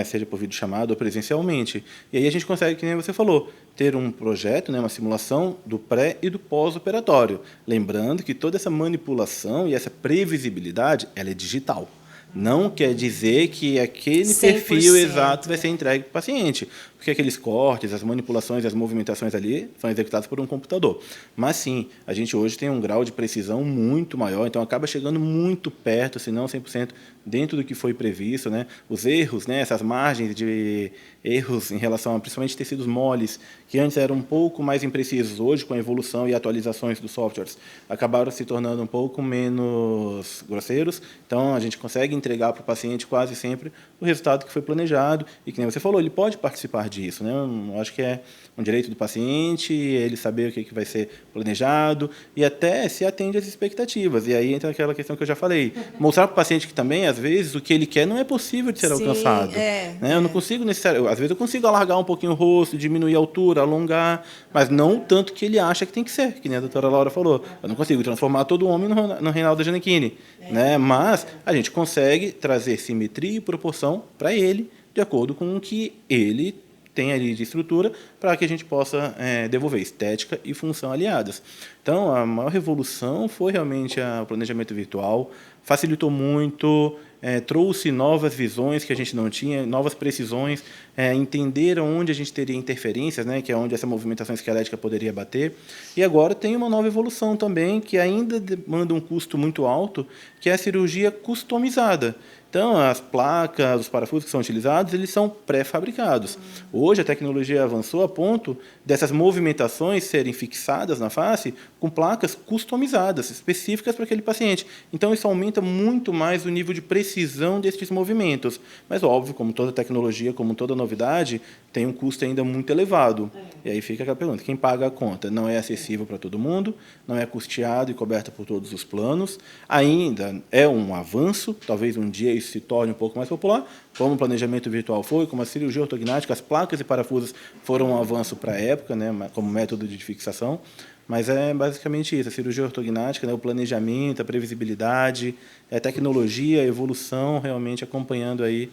seja por videochamada ou presencialmente. E aí a gente consegue, que nem você falou, ter um projeto, né, uma simulação do pré e do pós-operatório. Lembrando que toda essa manipulação e essa previsibilidade, ela é digital. Não quer dizer que aquele 100%. perfil exato vai ser entregue para o paciente, porque aqueles cortes, as manipulações, as movimentações ali são executadas por um computador. Mas, sim, a gente hoje tem um grau de precisão muito maior, então acaba chegando muito perto, se não 100%, dentro do que foi previsto, né? Os erros, né? Essas margens de erros em relação a, principalmente, tecidos moles, que antes eram um pouco mais imprecisos, hoje, com a evolução e atualizações dos softwares, acabaram se tornando um pouco menos grosseiros. Então, a gente consegue entregar para o paciente quase sempre o resultado que foi planejado e, que nem você falou, ele pode participar disso, né? Eu acho que é um direito do paciente, ele saber o que vai ser planejado e até se atende às expectativas. E aí entra aquela questão que eu já falei, mostrar para o paciente que também, às vezes, o que ele quer não é possível de ser alcançado. Né? Eu não consigo necessariamente, às vezes eu consigo alargar um pouquinho o rosto, diminuir a altura, alongar, mas não o tanto que ele acha que tem que ser, que nem a doutora Laura falou. Eu não consigo transformar todo homem no Reinaldo Giannichini, né? Mas a gente consegue trazer simetria e proporção para ele, de acordo com o que ele tem ali de estrutura, para que a gente possa devolver estética e função aliadas. Então, a maior revolução foi realmente o planejamento virtual, facilitou muito, trouxe novas visões que a gente não tinha, novas precisões, entender onde a gente teria interferências, né, que é onde essa movimentação esquelética poderia bater. E agora tem uma nova evolução também, que ainda demanda um custo muito alto, que é a cirurgia customizada. Então, as placas, os parafusos que são utilizados, eles são pré-fabricados. Hoje, a tecnologia avançou a ponto dessas movimentações serem fixadas na face com placas customizadas, específicas para aquele paciente. Então, isso aumenta muito mais o nível de precisão desses movimentos. Mas, óbvio, como toda tecnologia, como toda novidade, tem um custo ainda muito elevado. E aí fica aquela pergunta, quem paga a conta? Não é acessível para todo mundo, não é custeado e coberto por todos os planos. Ainda é um avanço, talvez um dia isso se torne um pouco mais popular, como o planejamento virtual foi, como a cirurgia ortognática, as placas e parafusos foram um avanço para a época, né, como método de fixação, mas é basicamente isso, a cirurgia ortognática, né, o planejamento, a previsibilidade, a tecnologia, a evolução realmente acompanhando aí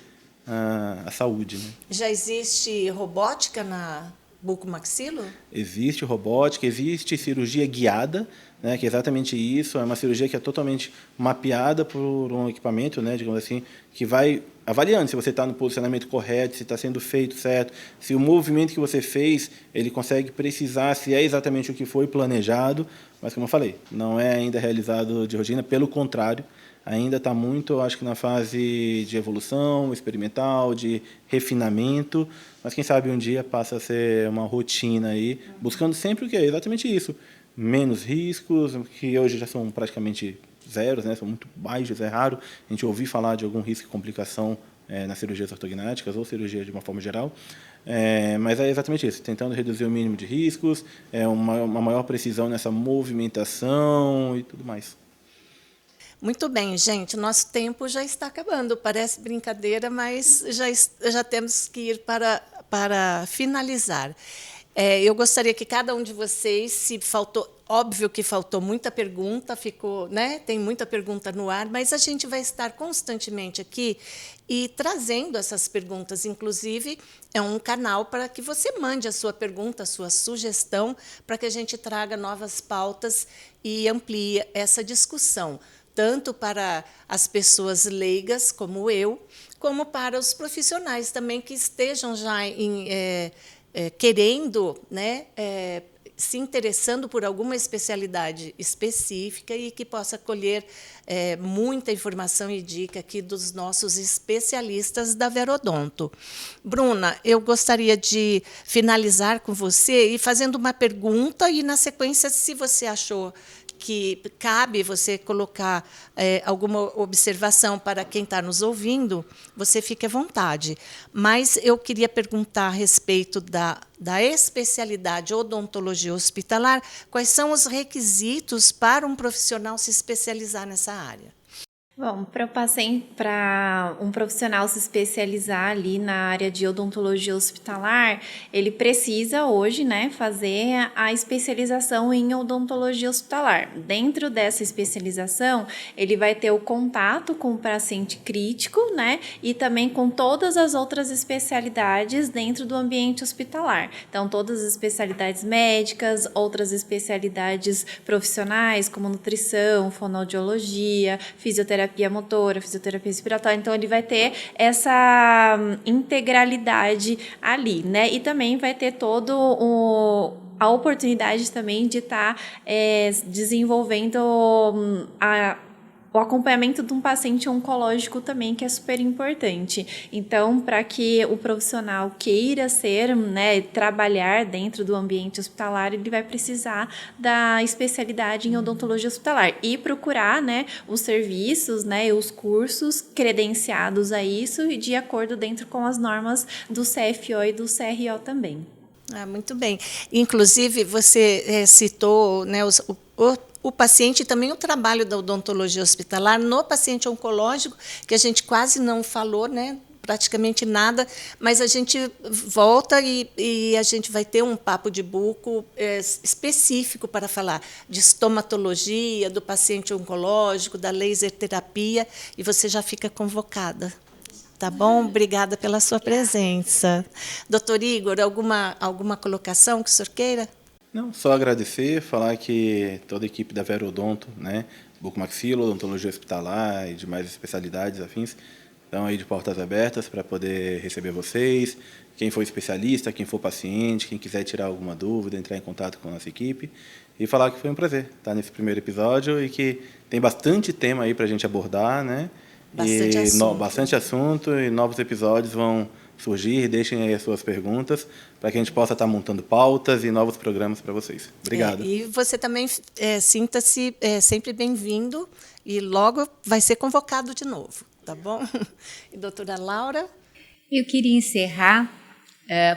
a saúde. Né? Já existe robótica na bucomaxilo? Existe robótica, existe cirurgia guiada, né, que é exatamente isso, é uma cirurgia que é totalmente mapeada por um equipamento, né, digamos assim, que vai avaliando se você está no posicionamento correto, se está sendo feito certo, se o movimento que você fez, ele consegue precisar se é exatamente o que foi planejado, mas como eu falei, não é ainda realizado de rotina, pelo contrário, ainda está muito, eu acho que na fase de evolução, experimental, de refinamento, mas quem sabe um dia passa a ser uma rotina aí, buscando sempre o que é exatamente isso, menos riscos, que hoje já são praticamente zeros, né? São muito baixos, é raro a gente ouvir falar de algum risco e complicação nas cirurgias ortognáticas ou cirurgia de uma forma geral, mas é exatamente isso, tentando reduzir o mínimo de riscos, uma maior precisão nessa movimentação e tudo mais. Muito bem, gente, o nosso tempo já está acabando, parece brincadeira, mas já temos que ir para finalizar. Eu gostaria que cada um de vocês, se faltou, óbvio que faltou muita pergunta, ficou, né? Tem muita pergunta no ar, mas a gente vai estar constantemente aqui e trazendo essas perguntas. Inclusive, é um canal para que você mande a sua pergunta, a sua sugestão, para que a gente traga novas pautas e amplie essa discussão, tanto para as pessoas leigas, como eu, como para os profissionais também que estejam já querendo, né, se interessando por alguma especialidade específica e que possa colher muita informação e dica aqui dos nossos especialistas da Verodonto. Bruna, eu gostaria de finalizar com você e fazendo uma pergunta e, na sequência, se você achou que cabe você colocar alguma observação para quem está nos ouvindo, você fique à vontade. Mas eu queria perguntar a respeito da especialidade odontologia hospitalar, quais são os requisitos para um profissional se especializar nessa área? Bom, para um profissional se especializar ali na área de odontologia hospitalar, ele precisa hoje, né, fazer a especialização em odontologia hospitalar. Dentro dessa especialização, ele vai ter o contato com o paciente crítico, né, e também com todas as outras especialidades dentro do ambiente hospitalar. Então, todas as especialidades médicas, outras especialidades profissionais, como nutrição, fonoaudiologia, fisioterapia motora, fisioterapia respiratória, então ele vai ter essa integralidade ali, né? E também vai ter a oportunidade também de estar desenvolvendo o acompanhamento de um paciente oncológico também, que é super importante. Então, para que o profissional queira trabalhar dentro do ambiente hospitalar, ele vai precisar da especialidade em odontologia hospitalar e procurar, né, os serviços, né, os cursos credenciados a isso e de acordo dentro com as normas do CFO e do CRO também. Muito bem. Inclusive, você citou, né, o paciente e também o trabalho da odontologia hospitalar no paciente oncológico, que a gente quase não falou, né, praticamente nada, mas a gente volta e a gente vai ter um papo de buco específico para falar de estomatologia, do paciente oncológico, da laser terapia, e você já fica convocada. Tá bom? Obrigada pela sua presença. Doutor Igor, alguma colocação que o senhor queira? Não, só agradecer, falar que toda a equipe da Verodonto, né, bucomaxilo, odontologia hospitalar e demais especialidades afins, estão aí de portas abertas para poder receber vocês, quem for especialista, quem for paciente, quem quiser tirar alguma dúvida, entrar em contato com a nossa equipe e falar que foi um prazer estar nesse primeiro episódio e que tem bastante tema aí para a gente abordar, né? Bastante assunto e novos episódios vão surgir. Deixem aí as suas perguntas para que a gente possa estar montando pautas e novos programas para vocês. Obrigado. E você também sinta-se sempre bem-vindo e logo vai ser convocado de novo, tá bom? E doutora Laura? Eu queria encerrar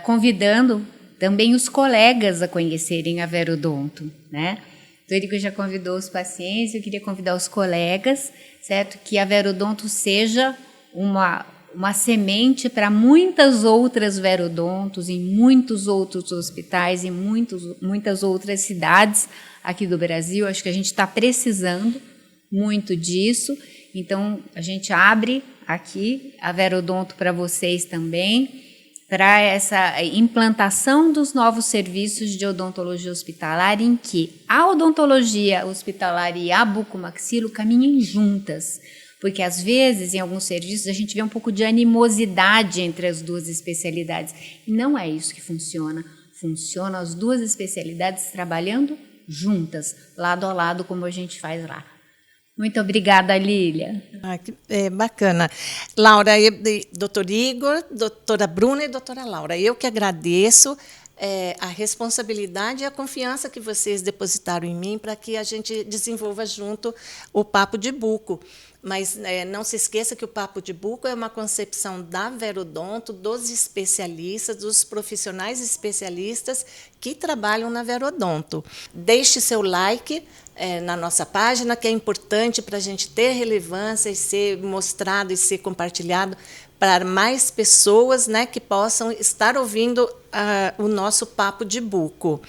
convidando também os colegas a conhecerem a Verodonto, né? O Igor já convidou os pacientes, eu queria convidar os colegas, certo? Que a Verodonto seja uma semente para muitas outras Verodontos, em muitos outros hospitais, em muitas outras cidades aqui do Brasil. Acho que a gente está precisando muito disso. Então, a gente abre aqui a Verodonto para vocês também, para essa implantação dos novos serviços de odontologia hospitalar, em que a odontologia hospitalar e a bucomaxilo caminhem juntas, porque às vezes em alguns serviços a gente vê um pouco de animosidade entre as duas especialidades, e não é isso que funciona. Funcionam as duas especialidades trabalhando juntas, lado a lado, como a gente faz lá. Muito obrigada, Lília. Bacana. Laura, doutor Igor, doutora Bruna e doutora Laura, eu que agradeço a responsabilidade e a confiança que vocês depositaram em mim para que a gente desenvolva junto o Papo de Buco. Mas não se esqueça que o Papo de Buco é uma concepção da Verodonto, dos especialistas, dos profissionais especialistas que trabalham na Verodonto. Deixe seu like na nossa página, que é importante para a gente ter relevância e ser mostrado e ser compartilhado para mais pessoas, né, que possam estar ouvindo o nosso Papo de Buco.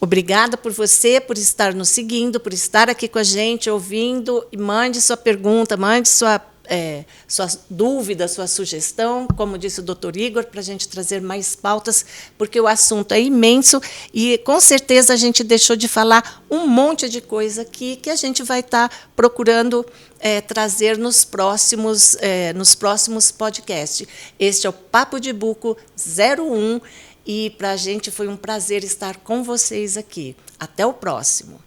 Obrigada por você, por estar nos seguindo, por estar aqui com a gente, ouvindo. E mande sua pergunta, mande sua dúvida, sua sugestão, como disse o doutor Igor, para a gente trazer mais pautas, porque o assunto é imenso e, com certeza, a gente deixou de falar um monte de coisa aqui que a gente vai estar procurando trazer nos próximos podcasts. Este é o Papo de Buco 01, e para a gente foi um prazer estar com vocês aqui. Até o próximo.